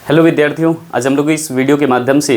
Hello विद्यार्थियों, आज हम लोग इस वीडियो के माध्यम से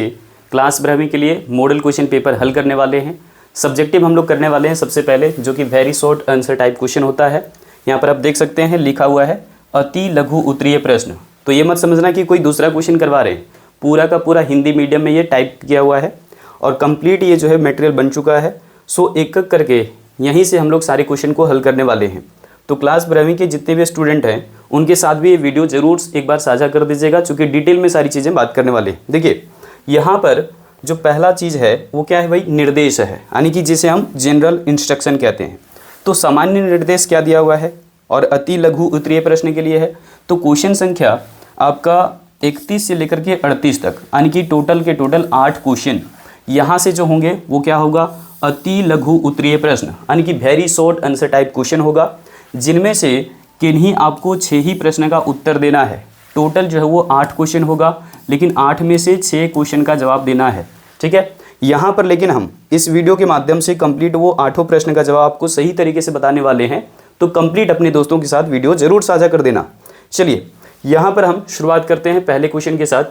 क्लास 12वीं के लिए मॉडल क्वेश्चन पेपर हल करने वाले हैं। सब्जेक्टिव हम लोग करने वाले हैं सबसे पहले, जो कि very short answer type question होता है। यहाँ पर आप देख सकते हैं लिखा हुआ है अति लघु उत्तरीय प्रश्न। तो ये मत समझना कि कोई दूसरा क्वेश्चन करवा रहे हैं, पूरा का पूरा हिंदी मीडियम में ये टाइप किया हुआ है और कंप्लीट ये जो है मटेरियल बन चुका है। सो एक एक करके यहीं से हम लोग सारे क्वेश्चन को हल करने वाले हैं। तो क्लास 12वीं के जितने भी स्टूडेंट हैं उनके साथ भी ये वीडियो ज़रूर एक बार साझा कर दीजिएगा, चूँकि डिटेल में सारी चीज़ें बात करने वाले हैं। देखिए यहाँ पर जो पहला चीज़ है वो क्या है भाई, निर्देश है, यानी कि जिसे हम जनरल इंस्ट्रक्शन कहते हैं। तो सामान्य निर्देश क्या दिया हुआ है और अति लघु उत्तरीय प्रश्न के लिए है। तो क्वेश्चन संख्या आपका 31 से लेकर के 38 तक, यानी कि टोटल के टोटल 8 क्वेश्चन यहाँ से जो होंगे वो क्या होगा, अति लघु उत्तरीय प्रश्न, यानी कि very short answer type question होगा, जिनमें से किन्हीं आपको 6 ही प्रश्न का उत्तर देना है। टोटल जो है वो 8 क्वेश्चन होगा, लेकिन 8 में से 6 क्वेश्चन का जवाब देना है। ठीक है, यहाँ पर लेकिन हम इस वीडियो के माध्यम से कंप्लीट वो 8 प्रश्न का जवाब आपको सही तरीके से बताने वाले हैं। तो कंप्लीट अपने दोस्तों के साथ वीडियो ज़रूर साझा कर देना। चलिए यहाँ पर हम शुरुआत करते हैं पहले क्वेश्चन के साथ।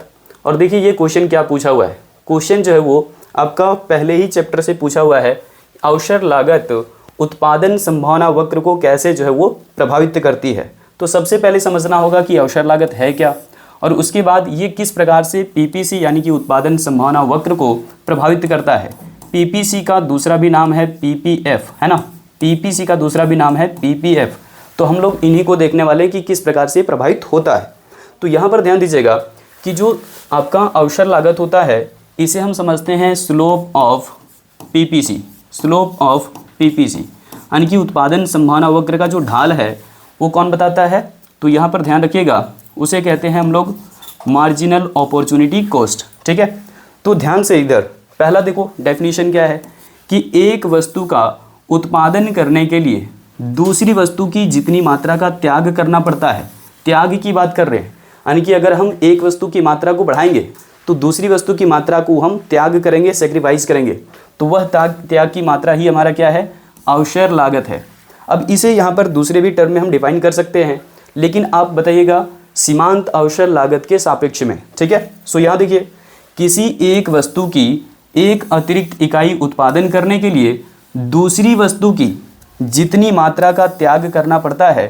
और देखिए ये क्वेश्चन क्या पूछा हुआ है। क्वेश्चन जो है वो आपका पहले ही चैप्टर से पूछा हुआ है, अवसर लागत उत्पादन संभावना वक्र को कैसे जो है वो प्रभावित करती है। तो सबसे पहले समझना होगा कि अवसर लागत है क्या, और उसके बाद ये किस प्रकार से पीपीसी यानी कि उत्पादन संभावना वक्र को प्रभावित करता है। पीपीसी का दूसरा भी नाम है पीपीएफ, है ना, पीपीसी का दूसरा भी नाम है पीपीएफ। तो हम लोग इन्हीं को देखने वाले हैं कि किस प्रकार से प्रभावित होता है। तो यहाँ पर ध्यान दीजिएगा कि जो आपका अवसर लागत होता है इसे हम समझते हैं slope of PPC, slope of PPC, यानी कि उत्पादन संभावना वक्र का जो ढाल है वो कौन बताता है। तो यहाँ पर ध्यान रखिएगा, उसे कहते हैं हम लोग मार्जिनल अपॉर्चुनिटी कॉस्ट। ठीक है, तो ध्यान से इधर पहला देखो डेफिनेशन क्या है कि एक वस्तु का उत्पादन करने के लिए दूसरी वस्तु की जितनी मात्रा का त्याग करना पड़ता है, त्याग की बात कर रहे हैं, यानी कि अगर हम एक वस्तु की मात्रा को बढ़ाएंगे तो दूसरी वस्तु की मात्रा को हम त्याग करेंगे, सेक्रीफाइस करेंगे, तो वह त्याग की मात्रा ही हमारा क्या है, अवसर लागत है। अब इसे यहाँ पर दूसरे भी टर्म में हम डिफाइन कर सकते हैं, लेकिन आप बताइएगा सीमांत अवसर लागत के सापेक्ष में। ठीक है, सो यहाँ देखिए किसी एक वस्तु की एक अतिरिक्त इकाई उत्पादन करने के लिए दूसरी वस्तु की जितनी मात्रा का त्याग करना पड़ता है,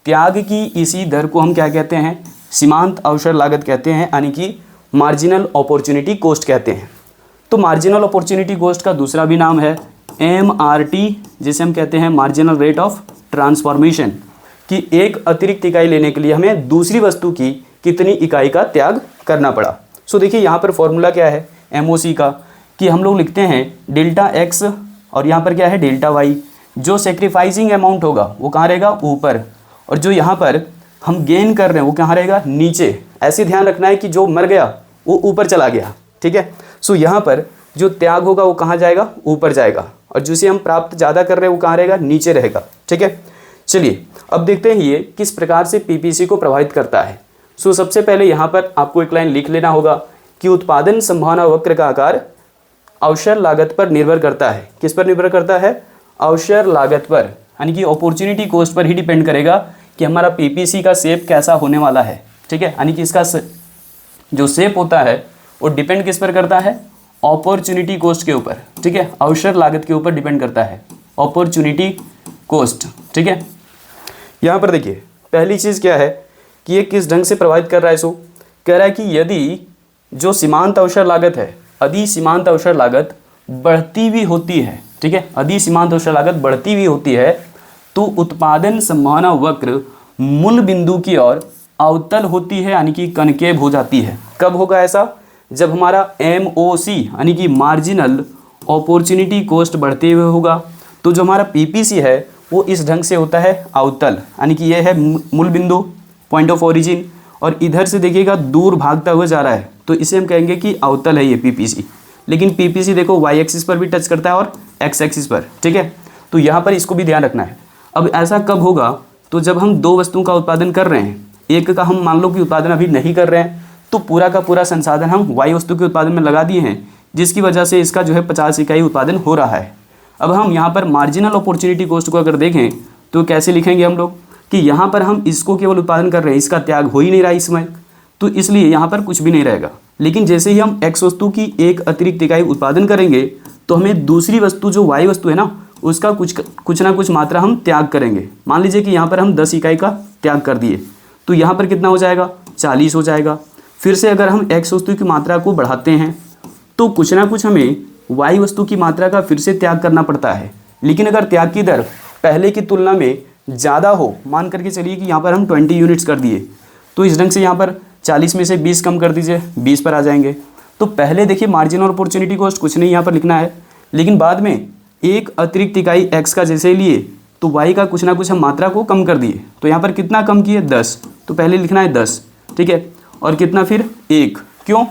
त्याग की इसी दर को हम क्या कहते हैं, सीमांत अवसर लागत कहते हैं, यानी कि मार्जिनल अपॉर्चुनिटी कॉस्ट कहते हैं। तो मार्जिनल अपॉर्चुनिटी कॉस्ट का दूसरा भी नाम है MRT, जिसे हम कहते हैं मार्जिनल रेट ऑफ ट्रांसफॉर्मेशन, कि एक अतिरिक्त इकाई लेने के लिए हमें दूसरी वस्तु की कितनी इकाई का त्याग करना पड़ा। सो देखिए यहाँ पर फॉर्मूला क्या है MOC का, कि हम लोग लिखते हैं डेल्टा x और यहाँ पर क्या है डेल्टा y। जो सेक्रीफाइसिंग अमाउंट होगा वो कहाँ रहेगा, ऊपर, और जो यहाँ पर हम गेन कर रहे हैं वो कहाँ रहेगा, नीचे। ऐसे ध्यान रखना है कि जो मर गया वो ऊपर चला गया। ठीक है, सो यहाँ पर जो त्याग होगा वो कहाँ जाएगा, ऊपर जाएगा, और जिसे हम प्राप्त ज़्यादा कर रहे हैं वो कहाँ रहेगा, नीचे रहेगा। ठीक है, चलिए अब देखते हैं ये किस प्रकार से पीपीसी को प्रभावित करता है। सो सबसे पहले यहाँ पर आपको एक लाइन लिख लेना होगा कि उत्पादन संभावना वक्र का आकार अवसर लागत पर निर्भर करता है। किस पर निर्भर करता है, अवसर लागत पर, यानी कि अपॉर्चुनिटी कॉस्ट पर ही डिपेंड करेगा कि हमारा पीपीसी का शेप कैसा होने वाला है। ठीक है, यानी कि इसका जो शेप होता है वो डिपेंड किस पर करता है, अपॉर्चुनिटी कॉस्ट के ऊपर। ठीक है, अवसर लागत के ऊपर डिपेंड करता है, अपॉर्चुनिटी कॉस्ट। ठीक है, यहाँ पर देखिए पहली चीज़ क्या है कि ये किस ढंग से प्रभावित कर रहा है। सो कह रहा है कि यदि जो सीमांत अवसर लागत है, यदि सीमांत अवसर लागत बढ़ती हुई होती है, ठीक है, यदि सीमांत अवसर लागत बढ़ती हुई होती है तो उत्पादन संभावना वक्र मूल बिंदु की ओर अवतल होती है, यानी कि कनकेव हो जाती है। कब होगा ऐसा, जब हमारा MOC यानी कि मार्जिनल अपॉर्चुनिटी कॉस्ट बढ़ते हुए होगा। तो जो हमारा पीपीसी है वो इस ढंग से होता है अवतल, यानी कि ये है मूल बिंदु, पॉइंट ऑफ ओरिजिन, और इधर से देखिएगा दूर भागता हुआ जा रहा है, तो इसे हम कहेंगे कि अवतल है ये पीपीसी। लेकिन पीपीसी देखो y एक्सिस पर भी टच करता है और x एक्सिस पर। ठीक है, तो यहाँ पर इसको भी ध्यान रखना है। अब ऐसा कब होगा, तो जब हम दो वस्तुओं का उत्पादन कर रहे हैं, एक का हम मान लो कि उत्पादन अभी नहीं कर रहे हैं, तो पूरा का पूरा संसाधन हम y वस्तु के उत्पादन में लगा दिए हैं, जिसकी वजह से इसका जो है 50 इकाई उत्पादन हो रहा है। अब हम यहाँ पर मार्जिनल अपॉर्चुनिटी कॉस्ट को अगर देखें तो कैसे लिखेंगे हम लोग कि यहाँ पर हम इसको केवल उत्पादन कर रहे हैं, इसका त्याग हो ही नहीं रहा इसमें, तो इसलिए यहाँ पर कुछ भी नहीं रहेगा। लेकिन जैसे ही हम x वस्तु की एक अतिरिक्त इकाई उत्पादन करेंगे तो हमें दूसरी वस्तु जो y वस्तु है ना, उसका कुछ ना कुछ मात्रा हम त्याग करेंगे। मान लीजिए कि यहाँ पर हम 10 इकाई का त्याग कर दिए, तो यहाँ पर कितना हो जाएगा, 40 हो जाएगा। फिर से अगर हम x वस्तु की मात्रा को बढ़ाते हैं तो कुछ ना कुछ हमें y वस्तु की मात्रा का फिर से त्याग करना पड़ता है। लेकिन अगर त्याग की दर पहले की तुलना में ज़्यादा हो, मान करके चलिए कि यहाँ पर हम 20 यूनिट्स कर दिए, तो इस ढंग से यहाँ पर 40 में से 20 कम कर दीजिए, 20 पर आ जाएंगे। तो पहले देखिए मार्जिनल अपॉर्चुनिटी कॉस्ट कुछ नहीं यहाँ पर लिखना है, लेकिन बाद में एक अतिरिक्त इकाई x का जैसे लिए तो y का कुछ ना कुछ हम मात्रा को कम कर दिए। तो यहाँ पर कितना कम किए, 10, तो पहले लिखना है 10, ठीक है। और कितना फिर 1, क्यों,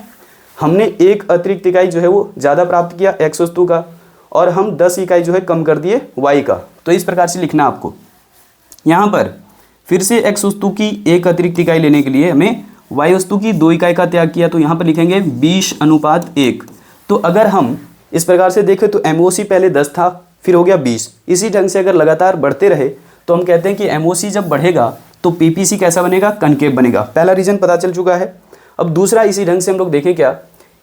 हमने एक अतिरिक्त इकाई जो है वो ज़्यादा प्राप्त किया x वस्तु का, और हम 10 इकाई जो है कम कर दिए y का। तो इस प्रकार से लिखना आपको। यहाँ पर फिर से x वस्तु की एक अतिरिक्त इकाई लेने के लिए हमें y वस्तु की 2 इकाई का त्याग किया, तो यहाँ पर लिखेंगे 20:1। तो अगर हम इस प्रकार से देखें तो MOC पहले 10 था, फिर हो गया 20। इसी ढंग से अगर लगातार बढ़ते रहे तो हम कहते हैं कि MOC जब बढ़ेगा तो PPC कैसा बनेगा, कनकेव बनेगा। पहला रीजन पता चल चुका है। अब दूसरा इसी ढंग से हम लोग देखें क्या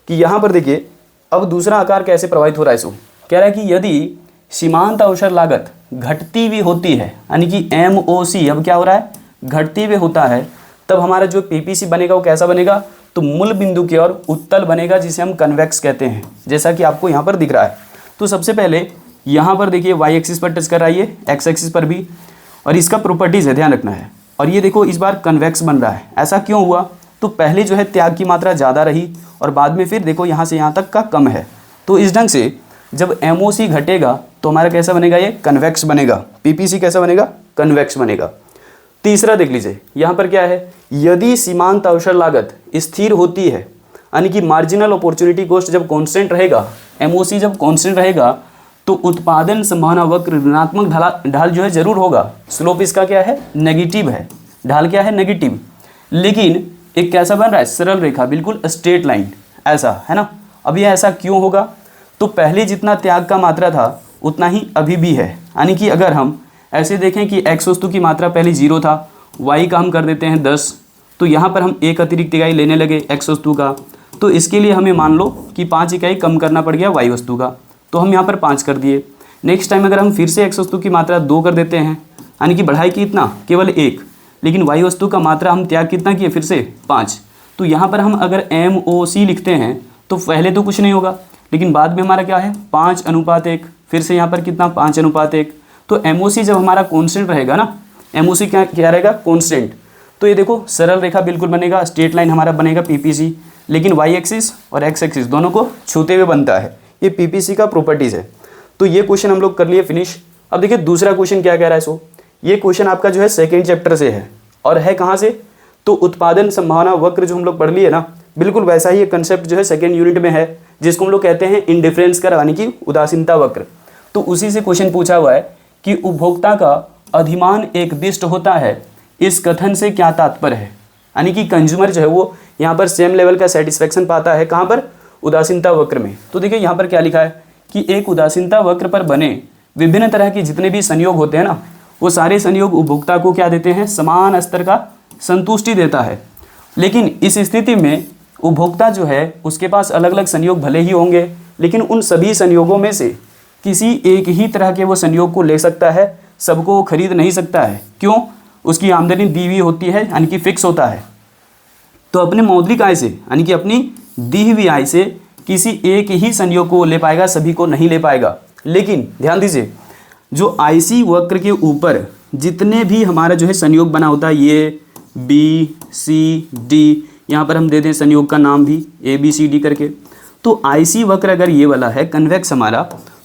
कि यहाँ पर देखिए अब दूसरा आकार कैसे प्रभावित हो रहा है। सो कह रहा है कि यदि सीमांत अवसर लागत घटती हुई होती है, यानी कि MOC अब क्या हो रहा है, घटती हुई होता है, तब हमारा जो PPC बनेगा वो कैसा बनेगा, तो मूल बिंदु की ओर उत्तल बनेगा, जिसे हम कन्वेक्स कहते हैं, जैसा कि आपको यहाँ पर दिख रहा है। तो सबसे पहले यहाँ पर देखिए y एक्सिस पर टच कर रहा है, ये x एक्सिस पर भी, और इसका प्रॉपर्टीज़ है, ध्यान रखना है। और ये देखो इस बार कन्वेक्स बन रहा है। ऐसा क्यों हुआ, तो पहले जो है त्याग की मात्रा ज़्यादा रही और बाद में फिर देखो यहाँ से यहाँ तक का कम है। तो इस ढंग से जब MOC घटेगा तो हमारा कैसा बनेगा, ये कन्वेक्स बनेगा। PPC कैसा बनेगा, कन्वेक्स बनेगा। तीसरा देख लीजिए यहाँ पर क्या है, यदि सीमांत अवसर लागत स्थिर होती है, यानी कि मार्जिनल अपॉर्चुनिटी कॉस्ट जब कांस्टेंट रहेगा, MOC जब कांस्टेंट रहेगा, तो उत्पादन संभावना वक्र ऋणात्मक ढाल जो है जरूर होगा। स्लोप इसका क्या है, नेगेटिव है, ढाल क्या है, नेगेटिव। लेकिन एक कैसा बन रहा है, सरल रेखा, बिल्कुल स्ट्रेट लाइन, ऐसा है ना। अब ये ऐसा क्यों होगा, तो पहले जितना त्याग का मात्रा था उतना ही अभी भी है। यानी कि अगर हम ऐसे देखें कि x वस्तु की मात्रा पहले 0 था, y का हम कर देते हैं 10, तो यहाँ पर हम एक अतिरिक्त इकाई लेने लगे x वस्तु का, तो इसके लिए हमें मान लो कि 5 इकाई कम करना पड़ गया y वस्तु का, तो हम यहाँ पर 5 कर दिए। नेक्स्ट टाइम अगर हम फिर से x वस्तु की मात्रा 2 कर देते हैं, यानी कि बढ़ाई कितना, केवल 1, लेकिन y वस्तु का मात्रा हम त्याग कितना किए, फिर से 5। तो यहाँ पर हम अगर MOC लिखते हैं तो पहले तो कुछ नहीं होगा, लेकिन बाद में हमारा क्या है, 5:1। फिर से यहाँ पर कितना, 5:1। तो MOC जब हमारा कांस्टेंट रहेगा ना, MOC क्या रहेगा, कांस्टेंट, तो ये देखो सरल रेखा बिल्कुल बनेगा, स्ट्रेट लाइन हमारा बनेगा PPC। लेकिन y एक्सिस और x एक्सिस दोनों को छूते हुए बनता है, ये PPC का प्रॉपर्टीज़ है। तो ये क्वेश्चन हम लोग कर लिए फिनिश। अब देखिए दूसरा क्वेश्चन क्या कह रहा है। सो ये क्वेश्चन आपका जो है सेकेंड चैप्टर से है, और है कहाँ से, तो उत्पादन संभावना वक्र जो हम लोग पढ़ लिए ना, बिल्कुल वैसा ही एक कंसेप्ट जो है सेकेंड यूनिट में है, जिसको हम लोग कहते हैं इंडिफरेंस कर्व, यानी कि उदासीनता वक्र। तो उसी से क्वेश्चन पूछा हुआ है कि उपभोक्ता का अधिमान एक दिष्ट होता है, इस कथन से क्या तात्पर्य है। यानी कि कंज्यूमर जो है वो यहाँ पर सेम लेवल का सेटिस्फेक्शन पाता है, कहाँ पर, उदासीनता वक्र में। तो देखिए यहाँ पर क्या लिखा है कि एक उदासीनता वक्र पर बने विभिन्न तरह के जितने भी संयोग होते हैं ना, वो सारे संयोग उपभोक्ता को क्या देते हैं, समान स्तर का संतुष्टि देता है। लेकिन इस स्थिति में उपभोक्ता जो है उसके पास अलग अलग संयोग भले ही होंगे, लेकिन उन सभी संयोगों में से किसी एक ही तरह के वो संयोग को ले सकता है, सबको वो खरीद नहीं सकता है। क्यों, उसकी आमदनी दी हुई होती है, यानी कि फिक्स होता है। तो अपने मौद्रिक आय से, यानी कि अपनी दी हुई आय से किसी एक ही संयोग को ले पाएगा, सभी को नहीं ले पाएगा। लेकिन ध्यान दीजिए, जो IC वक्र के ऊपर जितने भी हमारा जो है संयोग बना होता है, ये B, C, D, यहाँ पर हम दे दें संयोग का नाम भी ABCD करके। तो IC वक्र अगर ये वाला है कन्वेक्स हमारा,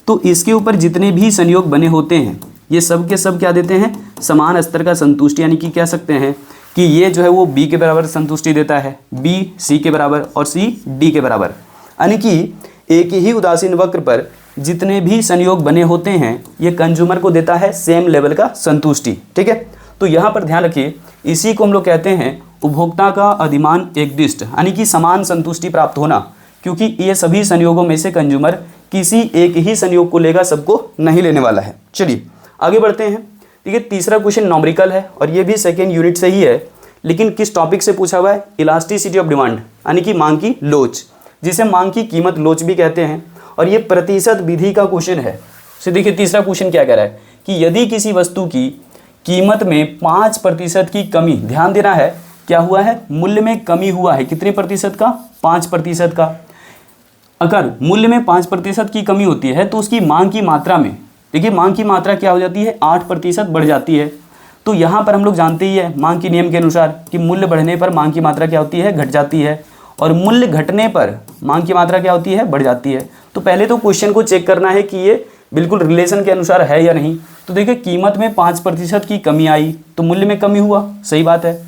तो इसके ऊपर जितने भी संयोग बने होते हैं ये सब के सब क्या देते हैं, समान स्तर का संतुष्टि। यानी कि कह सकते हैं कि ये जो है वो B के बराबर संतुष्टि देता है, B C के बराबर और C D के बराबर। यानी कि एक ही उदासीन वक्र पर जितने भी संयोग बने होते हैं ये कंज्यूमर को देता है सेम लेवल का संतुष्टि। ठीक है, तो यहाँ पर ध्यान रखिए, इसी को हम लोग कहते हैं उपभोक्ता का अधिमान एकदिष्ट, यानी कि समान संतुष्टि प्राप्त होना, क्योंकि ये सभी संयोगों में से कंज्यूमर किसी एक ही संयोग को लेगा, सबको नहीं लेने वाला है। चलिए आगे बढ़ते हैं। ठीक है, तीसरा क्वेश्चन न्यूमेरिकल है और ये भी सेकेंड यूनिट से ही है, लेकिन किस टॉपिक से पूछा हुआ है? इलास्टिसिटी ऑफ डिमांड, यानी कि मांग की लोच, जिसे मांग की कीमत लोच भी कहते हैं। और ये प्रतिशत विधि का क्वेश्चन है। तो देखिए तीसरा क्वेश्चन क्या कह रहा है कि यदि किसी वस्तु की कीमत में 5% की कमी, ध्यान देना है, क्या हुआ है? मूल्य में कमी हुआ है। कितने प्रतिशत का? 5% का। अगर मूल्य में 5% की कमी होती है तो उसकी मांग की मात्रा में, देखिए मांग की मात्रा क्या हो जाती है? 8% बढ़ जाती है। तो यहाँ पर हम लोग जानते ही है मांग के नियम के अनुसार कि मूल्य बढ़ने पर मांग की मात्रा क्या होती है? घट जाती है, और मूल्य घटने पर मांग की मात्रा क्या होती है? बढ़ जाती है। तो पहले तो क्वेश्चन को चेक करना है कि ये बिल्कुल रिलेशन के अनुसार है या नहीं। तो देखिए कीमत में 5% की कमी आई तो मूल्य में कमी हुआ, सही बात है।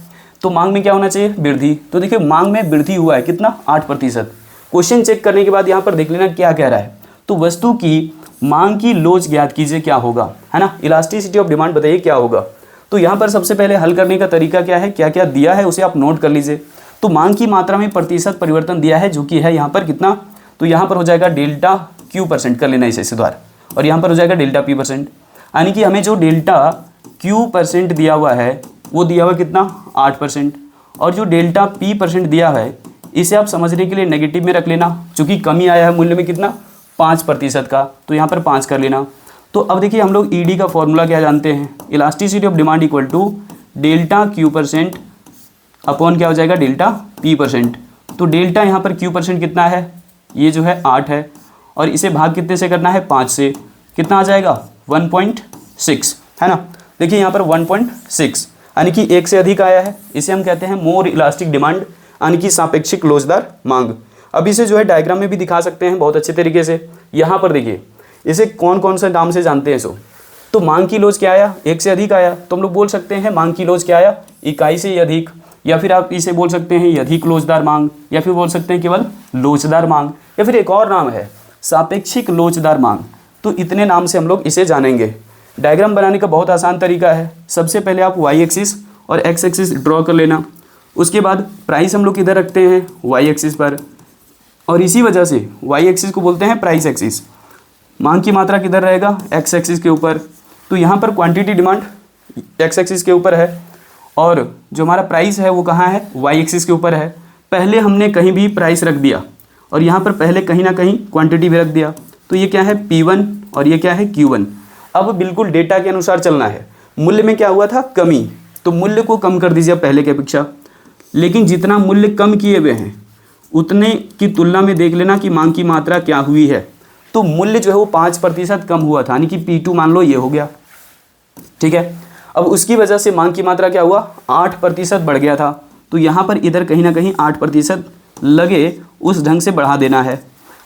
तो मांग में क्या होना चाहिए? वृद्धि। तो देखिए मांग में वृद्धि हुआ है, कितना? 8%। क्वेश्चन चेक करने के बाद यहाँ पर देख लेना क्या कह रहा है। तो वस्तु की मांग की लोच ज्ञात कीजिए, क्या होगा, है ना। इलास्टिसिटी ऑफ डिमांड बताइए क्या होगा। तो यहाँ पर सबसे पहले हल करने का तरीका क्या है, क्या क्या दिया है उसे आप नोट कर लीजिए। तो मांग की मात्रा में प्रतिशत परिवर्तन दिया है, जो कि है यहाँ पर कितना? तो यहाँ पर हो जाएगा डेल्टा Q% कर लेना इसे द्वारा, और यहाँ पर हो जाएगा डेल्टा P%, यानी कि हमें जो डेल्टा Q% दिया हुआ है वो दिया हुआ कितना? 8%। और जो डेल्टा P% दिया है इसे आप समझने के लिए नेगेटिव में रख लेना, चूँकि कमी आया है मूल्य में कितना? 5% का, तो यहाँ पर 5 कर लेना। तो अब देखिए हम लोग ED का फॉर्मूला क्या जानते हैं? Elasticity of demand equal to delta Q% upon क्या हो जाएगा? Delta P%। तो डेल्टा यहाँ पर Q% कितना है? ये जो है 8 है, और इसे भाग कितने से करना है? 5 से। कितना आ जाएगा? 1.6, है ना। देखिए यहाँ पर 1.6 यानी कि 1 से अधिक आया है, इसे हम कहते हैं मोर इलास्टिक डिमांड, यानी कि सापेक्षिक लोचदार मांग। अब इसे जो है डायग्राम में भी दिखा सकते हैं बहुत अच्छे तरीके से। यहाँ पर देखिए इसे कौन कौन से नाम से जानते हैं सो। तो मांग की लोच क्या आया? 1 से अधिक आया, तो हम लोग बोल सकते हैं मांग की लोच क्या आया? इकाई से अधिक, या फिर आप इसे बोल सकते हैं अधिक लोचदार मांग, या फिर बोल सकते हैं केवल लोचदार मांग, या फिर एक और नाम है सापेक्षिक लोचदार मांग। तो इतने नाम से हम लोग इसे जानेंगे। डायग्राम बनाने का बहुत आसान तरीका है। सबसे पहले आप वाई एक्सिस और एक्स एक्सिस ड्रॉ कर लेना, उसके बाद प्राइस हम लोग किधर रखते हैं? वाई एक्सिस पर, और इसी वजह से वाई एक्सिस को बोलते हैं प्राइस एक्सिस। मांग की मात्रा किधर रहेगा? एक्स एक्सिस के ऊपर। तो यहाँ पर क्वांटिटी डिमांड एक्स एक्सिस के ऊपर है, और जो हमारा प्राइस है वो कहाँ है? वाई एक्सिस के ऊपर है। पहले हमने कहीं भी प्राइस रख दिया, और यहाँ पर पहले कहीं ना कहीं क्वांटिटी भी रख दिया। तो ये क्या है? P1, और ये क्या है? Q1। अब बिल्कुल डेटा के अनुसार चलना है। मूल्य में क्या हुआ था? कमी, तो मूल्य को कम कर दीजिए पहले की अपेक्षा। लेकिन जितना मूल्य कम किए हुए हैं उतने की तुलना में देख लेना कि मांग की मात्रा क्या हुई है। तो मूल्य जो है वो 5% कम हुआ था, यानी कि P2 मान लो ये हो गया, ठीक है। अब उसकी वजह से मांग की मात्रा क्या हुआ? 8% बढ़ गया था। तो यहाँ पर इधर कहीं ना कहीं 8% लगे उस ढंग से बढ़ा देना है,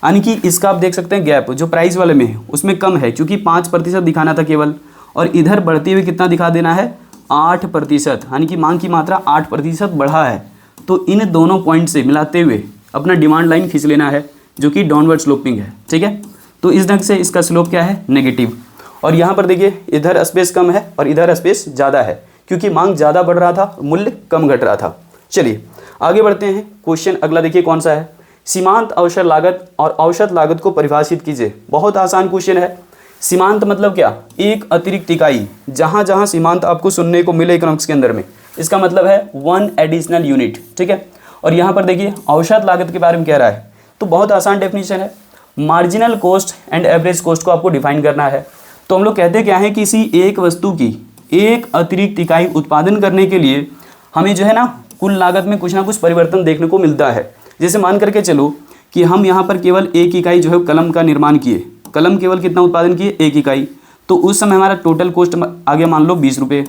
यानी कि इसका आप देख सकते हैं गैप जो प्राइस वाले में है उसमें कम है, क्योंकि 5% दिखाना था केवल, और इधर बढ़ते हुए कितना दिखा देना है? 8%, यानी कि मांग की मात्रा 8% बढ़ा है। तो इन दोनों पॉइंट से मिलाते हुए अपना डिमांड लाइन खींच लेना है, जो कि डाउनवर्ड स्लोपिंग है, ठीक है। तो इस ढंग से इसका स्लोप क्या है? नेगेटिव। और यहाँ पर देखिए इधर स्पेस कम है और इधर स्पेस ज़्यादा है, क्योंकि मांग ज़्यादा बढ़ रहा था, मूल्य कम घट रहा था। चलिए आगे बढ़ते हैं। क्वेश्चन अगला देखिए कौन सा है? सीमांत अवसर लागत और औसत लागत को परिभाषित कीजिए। बहुत आसान क्वेश्चन है। सीमांत मतलब क्या? एक अतिरिक्त इकाई। जहाँ जहाँ सीमांत आपको सुनने को मिले इकोनॉमिक्स के अंदर में, इसका मतलब है 1 एडिशनल यूनिट, ठीक है। और यहाँ पर देखिए औसत लागत के बारे में कह रहा है, तो बहुत आसान डेफिनेशन है। Marginal cost and average cost को आपको डिफाइन करना है। तो हम लोग कहते क्या है, किसी एक वस्तु की एक अतिरिक्त इकाई उत्पादन करने के लिए हमें जो है ना कुल लागत में कुछ ना कुछ परिवर्तन देखने को मिलता है। जैसे मान करके चलो कि हम यहाँ पर केवल एक इकाई जो है कलम का निर्माण किए, कलम केवल कितना उत्पादन किए? 1 इकाई। तो उस समय हमारा टोटल कॉस्ट आगे मान लो 20 रुपये।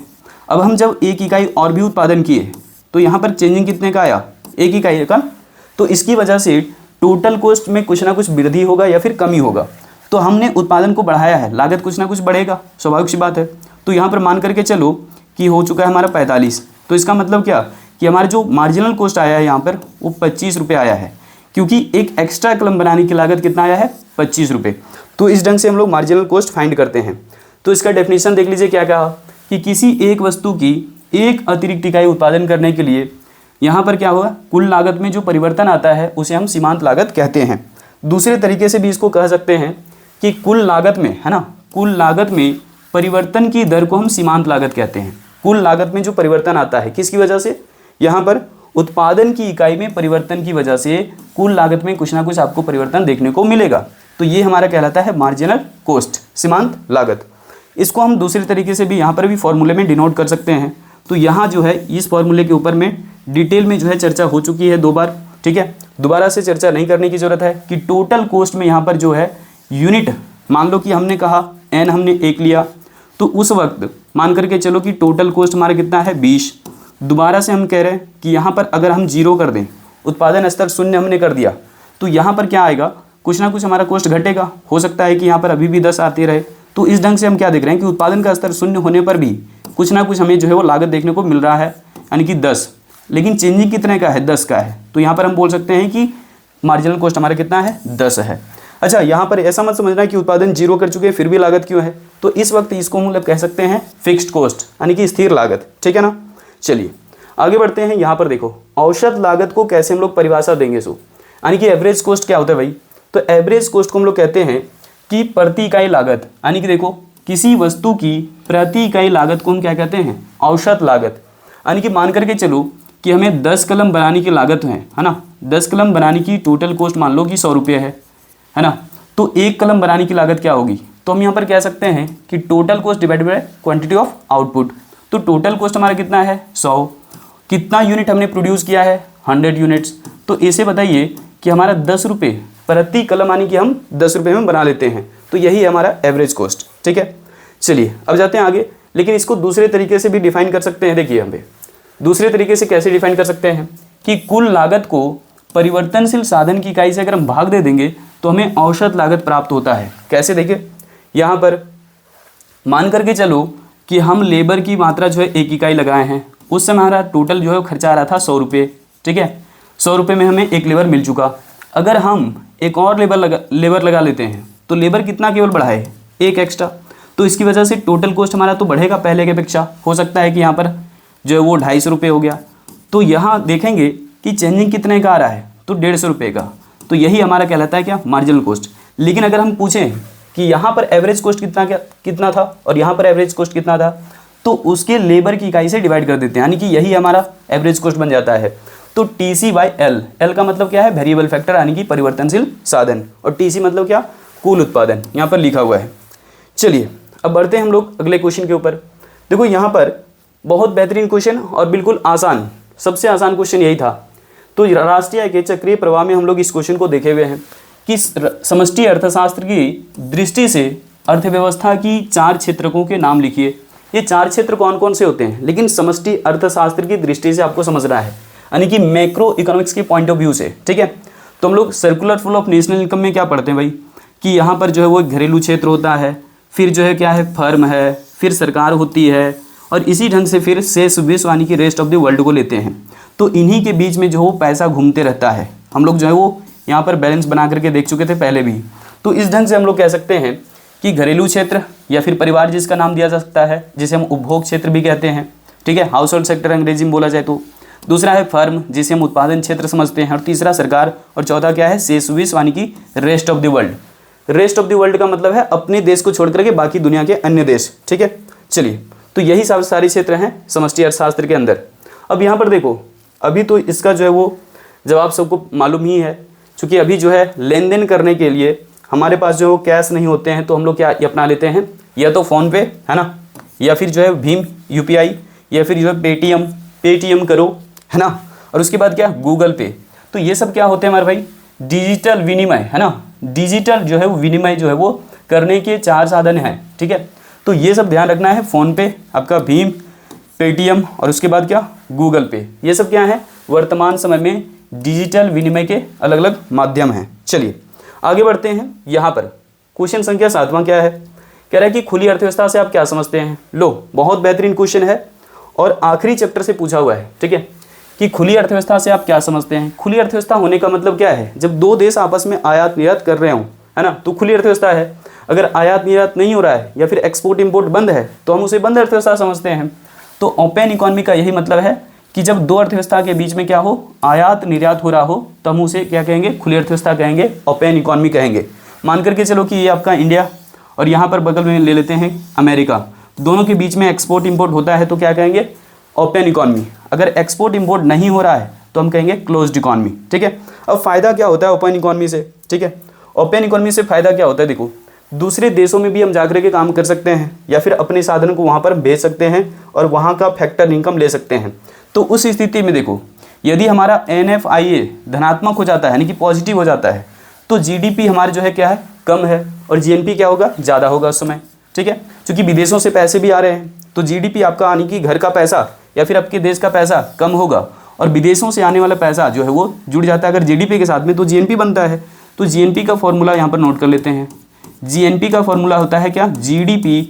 अब हम जब 1 इकाई और भी उत्पादन किए तो यहाँ पर चेंजिंग कितने का आया? 1 इकाई का। तो इसकी वजह से टोटल कॉस्ट में कुछ ना कुछ वृद्धि होगा या फिर कमी होगा। तो हमने उत्पादन को बढ़ाया है, लागत कुछ ना कुछ बढ़ेगा, स्वाभाविक सी बात है। तो यहाँ पर मान करके चलो कि हो चुका है हमारा 45। तो इसका मतलब क्या कि हमारा जो मार्जिनल कॉस्ट आया है यहाँ पर वो 25 रुपये आया है, क्योंकि एक एक्स्ट्रा कलम बनाने की लागत कितना आया है? 25 रुपये। तो इस ढंग से हम लोग मार्जिनल कॉस्ट फाइंड करते हैं। तो इसका डेफिनेशन देख लीजिए क्या कहा कि किसी एक वस्तु की एक अतिरिक्त इकाई उत्पादन करने के लिए यहाँ पर क्या होगा? कुल लागत में जो परिवर्तन आता है उसे हम सीमांत लागत कहते हैं। दूसरे तरीके से भी इसको कह सकते हैं कि कुल लागत में, है ना, कुल लागत में परिवर्तन की दर को हम सीमांत लागत कहते हैं। कुल लागत में जो परिवर्तन आता है किसकी वजह से? यहाँ पर उत्पादन की इकाई में परिवर्तन की वजह से कुल लागत में कुछ ना कुछ आपको परिवर्तन देखने को मिलेगा। तो ये हमारा कहलाता है मार्जिनल कॉस्ट, सीमांत लागत। इसको हम दूसरे तरीके से भी यहाँ पर भी फॉर्मूले में डिनोट कर सकते हैं। तो यहाँ जो है इस फॉर्मूले के ऊपर में डिटेल में जो है चर्चा हो चुकी है 2 बार, ठीक है। दोबारा से चर्चा नहीं करने की ज़रूरत है कि टोटल कॉस्ट में यहाँ पर जो है यूनिट, मान लो कि हमने कहा n हमने 1 लिया, तो उस वक्त मान करके चलो कि टोटल कॉस्ट हमारा कितना है 20। दोबारा से हम कह रहे हैं कि यहाँ पर अगर हम 0 कर दें, उत्पादन स्तर 0 हमने कर दिया, तो यहाँ पर क्या आएगा, कुछ ना कुछ हमारा कॉस्ट घटेगा। हो सकता है कि यहाँ पर अभी भी 10 आते रहे। तो इस ढंग से हम क्या देख रहे हैं कि उत्पादन का स्तर 0 होने पर भी कुछ ना कुछ हमें जो है वो लागत देखने को मिल रहा है, यानी कि 10, लेकिन चेंजिंग कितने का है, 10 का है। तो यहाँ पर हम बोल सकते हैं कि मार्जिनल कॉस्ट हमारा कितना है, 10 है। अच्छा, यहाँ पर ऐसा मत समझना कि उत्पादन 0 कर चुके हैं फिर भी लागत क्यों है। तो इस वक्त इसको हम कह सकते हैं फिक्स्ड कॉस्ट, यानी कि स्थिर लागत, ठीक है ना। चलिए आगे बढ़ते हैं। यहाँ पर देखो औसत लागत को कैसे हम लोग परिभाषा देंगे, सो यानी कि एवरेज कॉस्ट क्या होता है भाई। तो एवरेज कॉस्ट को हम लोग कहते हैं कि प्रति इकाई लागत, यानी कि देखो किसी वस्तु की प्रति इकाई लागत को हम क्या कहते हैं, औसत लागत। यानी कि मान करके चलो कि हमें 10 कलम बनाने की लागत है ना, 10 कलम बनाने की टोटल कॉस्ट मान लो कि 100 रुपये है ना। तो 1 कलम बनाने की लागत क्या होगी, तो हम यहाँ पर कह सकते हैं कि total cost divided by quantity of output. तो टोटल कॉस्ट हमारा कितना है 100, कितना यूनिट हमने प्रोड्यूस किया है 100 यूनिट्स। तो ऐसे बताइए कि हमारा 10 रुपये प्रति कलम, यानी कि हम 10 रुपये में बना लेते हैं। तो यही है हमारा एवरेज कॉस्ट, ठीक है। चलिए अब जाते हैं आगे, लेकिन इसको दूसरे तरीके से भी डिफाइन कर सकते हैं। देखिए यहाँ पे दूसरे तरीके से कैसे डिफाइन कर सकते हैं कि कुल लागत को परिवर्तनशील साधन की इकाई से अगर हम भाग दे देंगे तो हमें औसत लागत प्राप्त होता है। कैसे, देखिए यहाँ पर मान करके चलो कि हम लेबर की मात्रा जो है 1 इकाई लगाए हैं, उस समय हमारा टोटल जो है खर्चा आ रहा था 100 रुपये, ठीक है। 100 रुपये में हमें 1 लेबर मिल चुका। अगर हम एक और लेबर लगा लेते हैं तो लेबर कितना केवल बढ़ा है 1 एक्स्ट्रा। तो इसकी वजह से टोटल कॉस्ट हमारा तो बढ़ेगा पहले के अपेक्षा। हो सकता है कि यहाँ पर जो है वो 250 रुपये हो गया। तो यहाँ देखेंगे कि चेंजिंग कितने का आ रहा है, तो 150 रुपये का। तो यही हमारा कहलाता है क्या, मार्जिनल कॉस्ट। लेकिन अगर हम पूछें कि यहाँ पर एवरेज कॉस्ट कितना था और यहाँ पर एवरेज कॉस्ट कितना था, तो उसके लेबर की इकाई से डिवाइड कर देते हैं, यानी कि यही हमारा एवरेज कॉस्ट बन जाता है। तो TC/L, L का मतलब क्या है, वेरिएबल फैक्टर, यानी कि परिवर्तनशील साधन, और TC मतलब क्या, कुल उत्पादन, यहाँ पर लिखा हुआ है। चलिए अब बढ़ते हैं हम लोग अगले क्वेश्चन के ऊपर। देखो यहाँ पर बहुत बेहतरीन क्वेश्चन और बिल्कुल आसान, सबसे आसान क्वेश्चन यही था। तो राष्ट्रीय आय के चक्रीय प्रवाह में हम लोग इस क्वेश्चन को देखे हुए हैं कि समष्टि अर्थशास्त्र की दृष्टि से अर्थव्यवस्था की 4 क्षेत्रकों के नाम लिखिए। ये 4 क्षेत्र कौन कौन से होते हैं, लेकिन समष्टि अर्थशास्त्र की दृष्टि से आपको समझना है, यानी कि मैक्रो इकोनॉमिक्स के पॉइंट ऑफ व्यू से, ठीक है। तो हम लोग circular flow of national income में क्या पढ़ते हैं भाई, कि यहाँ पर जो है वो घरेलू क्षेत्र होता है, फिर जो है क्या है फर्म है, फिर सरकार होती है, और इसी ढंग से फिर शेष विश्व यानी कि रेस्ट ऑफ द वर्ल्ड को लेते हैं। तो इन्हीं के बीच में जो वो पैसा घूमते रहता है। हम लोग जो है वो यहाँ पर बैलेंस बना करके देख चुके थे पहले भी। तो इस ढंग से हम लोग कह सकते हैं कि घरेलू क्षेत्र या फिर परिवार जिसका नाम दिया जा सकता है, जिसे हम उपभोग क्षेत्र भी कहते हैं, ठीक है, हाउस होल्ड सेक्टर अंग्रेजी में बोला जाए तो। दूसरा है फर्म, जिसे हम उत्पादन क्षेत्र समझते हैं, और तीसरा सरकार, और चौथा क्या है, शेष विश्व यानी कि rest of the world. Rest of the world का मतलब है अपने देश को छोड़ करके बाकी दुनिया के अन्य देश, ठीक है। चलिए तो यही सारे क्षेत्र हैं समष्टि अर्थशास्त्र के अंदर। अब यहाँ पर देखो, अभी तो इसका जो है वो जवाब सबको मालूम ही है, क्योंकि अभी जो है लेन देन करने के लिए हमारे पास जो कैश नहीं होते हैं, तो हम लोग क्या अपना लेते हैं, या तो फ़ोन पे है ना, या फिर जो है भीम UPI, या फिर जो है पेटीएम करो, है ना, और उसके बाद क्या गूगल पे। तो ये सब क्या होते हैं हमारे भाई, डिजिटल विनिमय, है ना, डिजिटल जो है वो विनिमय जो है वो करने के 4 साधन हैं, ठीक है। तो ये सब ध्यान रखना है, फ़ोन पे, आपका भीम, पेटीएम, और उसके बाद क्या गूगल पे। ये सब क्या है, वर्तमान समय में डिजिटल विनिमय के अलग अलग माध्यम हैं। चलिए आगे बढ़ते हैं। यहाँ पर क्वेश्चन संख्या 7वां क्या है, कह रहा है कि खुली अर्थव्यवस्था से आप क्या समझते हैं। लो बहुत बेहतरीन क्वेश्चन है और आखिरी चैप्टर से पूछा हुआ है, ठीक है, कि खुली अर्थव्यवस्था से आप क्या समझते हैं। खुली अर्थव्यवस्था होने का मतलब क्या है, जब 2 देश आपस में आयात निर्यात कर रहे हों, है ना, तो खुली अर्थव्यवस्था है। अगर आयात निर्यात नहीं हो रहा है या फिर एक्सपोर्ट इंपोर्ट बंद है तो हम उसे बंद अर्थव्यवस्था समझते हैं। तो ओपन इकोनॉमी का यही मतलब है कि जब 2 अर्थव्यवस्था के बीच में क्या हो, आयात निर्यात हो रहा हो, तो हम उसे क्या कहेंगे, खुली अर्थव्यवस्था कहेंगे, ओपन इकोनॉमी कहेंगे। मान करके चलो कि ये आपका इंडिया और यहाँ पर बगल में ले लेते हैं अमेरिका, दोनों के बीच में एक्सपोर्ट इंपोर्ट होता है, तो क्या कहेंगे, ओपन इकोनॉमी, अगर एक्सपोर्ट इंपोर्ट नहीं हो रहा है तो हम कहेंगे क्लोज्ड इकॉनमी, ठीक है। अब फायदा क्या होता है ओपन इकॉनमी से, ठीक है। ओपन इकॉनमी से फायदा क्या होता है, देखो दूसरे देशों में भी हम जाकर के काम कर सकते हैं या फिर अपने साधन को वहाँ पर बेच सकते हैं और वहाँ का फैक्टर इनकम ले सकते हैं। तो उस स्थिति में देखो यदि हमारा NFIA धनात्मक हो जाता है यानी कि पॉजिटिव हो जाता है तो GDP हमारे जो है क्या है कम है और GNP क्या होगा ज़्यादा होगा उस समय, ठीक है। क्योंकि विदेशों से पैसे भी आ रहे हैं तो GDP आपका यानी कि घर का पैसा या फिर आपके देश का पैसा कम होगा और विदेशों से आने वाला पैसा जो है वो जुड़ जाता है अगर GDP के साथ में तो GNP बनता है। तो GNP का फॉर्मूला यहाँ पर नोट कर लेते हैं। GNP का फॉर्मूला होता है क्या GDP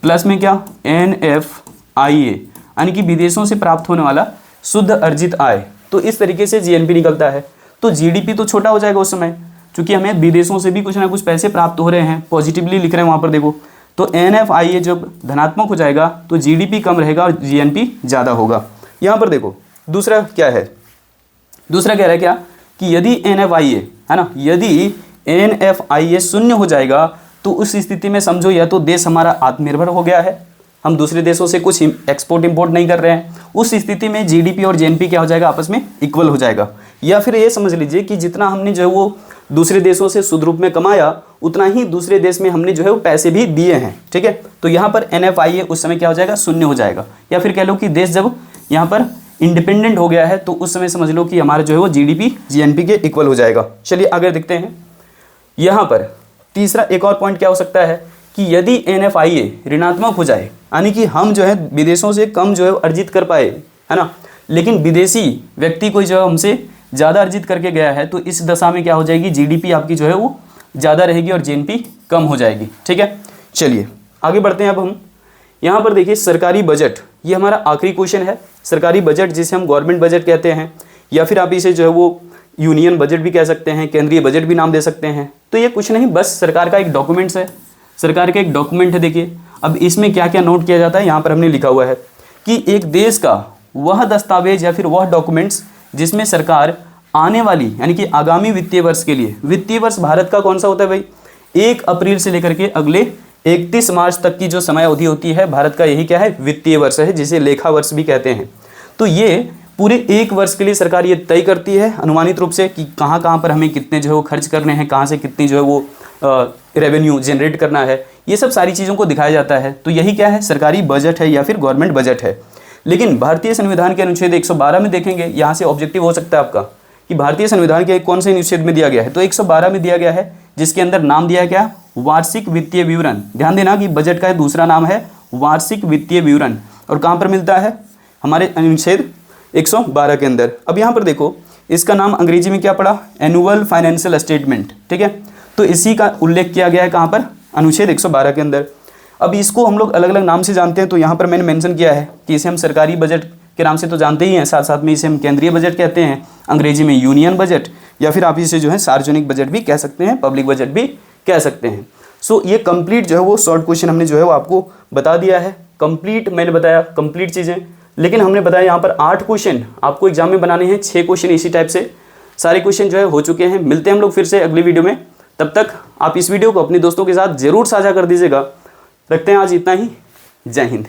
प्लस में क्या NFIA यानी कि विदेशों से प्राप्त होने वाला शुद्ध अर्जित आय। तो इस तरीके से GNP निकलता है। तो GDP तो छोटा हो जाएगा उस समय क्योंकि हमें विदेशों से भी कुछ ना कुछ पैसे प्राप्त हो रहे हैं, पॉजिटिवली लिख रहे हैं वहाँ पर देखो। तो NFIA जब धनात्मक हो जाएगा तो GDP कम रहेगा और GNP ज़्यादा होगा। यहाँ पर देखो दूसरा क्या है, दूसरा कह रहा है क्या कि यदि NFIA है ना, यदि NFIA शून्य हो जाएगा तो उस स्थिति में समझो या तो देश हमारा आत्मनिर्भर हो गया है, हम दूसरे देशों से कुछ एक्सपोर्ट इंपोर्ट नहीं कर रहे हैं, उस स्थिति में GDP और GNP क्या हो जाएगा आपस में इक्वल हो जाएगा। या फिर ये समझ लीजिए कि जितना हमने जो है वो दूसरे देशों से शुद्ध रूप में कमाया उतना ही दूसरे देश में हमने जो है वो पैसे भी दिए हैं, ठीक है। तो यहाँ पर NFIA उस समय क्या हो जाएगा शून्य हो जाएगा। या फिर कह लो कि देश जब यहाँ पर इंडिपेंडेंट हो गया है तो उस समय समझ लो कि हमारा जो है वो GDP GNP के इक्वल हो जाएगा। चलिए आगे देखते हैं। यहाँ पर तीसरा एक और पॉइंट क्या हो सकता है कि यदि NFIA ऋणात्मक हो जाए यानी कि हम जो है विदेशों से कम जो है अर्जित कर पाए है ना, लेकिन विदेशी व्यक्ति कोई जो है हमसे ज़्यादा अर्जित करके गया है तो इस दशा में क्या हो जाएगी GDP आपकी जो है वो ज़्यादा रहेगी और GNP कम हो जाएगी, ठीक है। चलिए आगे बढ़ते हैं। अब हम यहाँ पर देखिए सरकारी बजट, ये हमारा आखिरी क्वेश्चन है। सरकारी बजट जिसे हम गवर्नमेंट बजट कहते हैं या फिर आप इसे जो है वो यूनियन बजट भी कह सकते हैं, केंद्रीय बजट भी नाम दे सकते हैं। तो ये कुछ नहीं बस सरकार का एक डॉक्यूमेंट्स है, सरकार का एक डॉक्यूमेंट है। देखिए अब इसमें क्या क्या नोट किया जाता है, यहाँ पर हमने लिखा हुआ है कि एक देश का वह दस्तावेज या फिर वह डॉक्यूमेंट्स जिसमें सरकार आने वाली यानी कि आगामी वित्तीय वर्ष के लिए, वित्तीय वर्ष भारत का कौन सा होता है भाई 1 अप्रैल से लेकर के अगले 31 मार्च तक की जो समय अवधि होती है भारत का यही क्या है वित्तीय वर्ष है, जिसे लेखा वर्ष भी कहते हैं। तो ये पूरे 1 वर्ष के लिए सरकार ये तय करती है अनुमानित रूप से कि कहाँ कहाँ पर हमें कितने जो है वो खर्च करने हैं, कहाँ से कितनी जो है वो रेवेन्यू जनरेट करना है, ये सब सारी चीज़ों को दिखाया जाता है। तो यही क्या है सरकारी बजट है या फिर गवर्नमेंट बजट है। लेकिन भारतीय संविधान के अनुच्छेद 112 में देखेंगे, यहाँ से ऑब्जेक्टिव हो सकता है आपका कि भारतीय संविधान के कौन से अनुच्छेद में दिया गया है। तो 112 में दिया गया है जिसके अंदर नाम दिया है क्या वार्षिक वित्तीय विवरण। ध्यान देना कि बजट का दूसरा नाम है वार्षिक वित्तीय विवरण और कहाँ पर मिलता है हमारे अनुच्छेद 112 के अंदर। अब यहाँ पर देखो इसका नाम अंग्रेजी में क्या पड़ा एनुअल फाइनेंशियल स्टेटमेंट, ठीक है। तो इसी का उल्लेख किया गया है कहाँ पर अनुच्छेद 112 के अंदर। अब इसको हम लोग अलग अलग नाम से जानते हैं, तो यहाँ पर मैंने मेंशन किया है कि इसे हम सरकारी बजट के नाम से तो जानते ही हैं, साथ साथ में इसे हम केंद्रीय बजट कहते हैं, अंग्रेजी में यूनियन बजट, या फिर आप इसे जो है सार्वजनिक बजट भी कह सकते हैं, पब्लिक बजट भी कह सकते हैं। सो ये कंप्लीट जो है वो शॉर्ट क्वेश्चन हमने जो है वो आपको बता दिया है। कंप्लीट मैंने बताया कंप्लीट चीज़ें, लेकिन हमने बताया यहाँ पर 8 क्वेश्चन आपको एग्जाम में बनाने हैं, 6 क्वेश्चन इसी टाइप से सारे क्वेश्चन जो है हो चुके हैं। मिलते हैं हम लोग फिर से अगली वीडियो में, तब तक आप इस वीडियो को अपने दोस्तों के साथ ज़रूर साझा कर दीजिएगा। रखते हैं आज इतना ही, जय हिंद।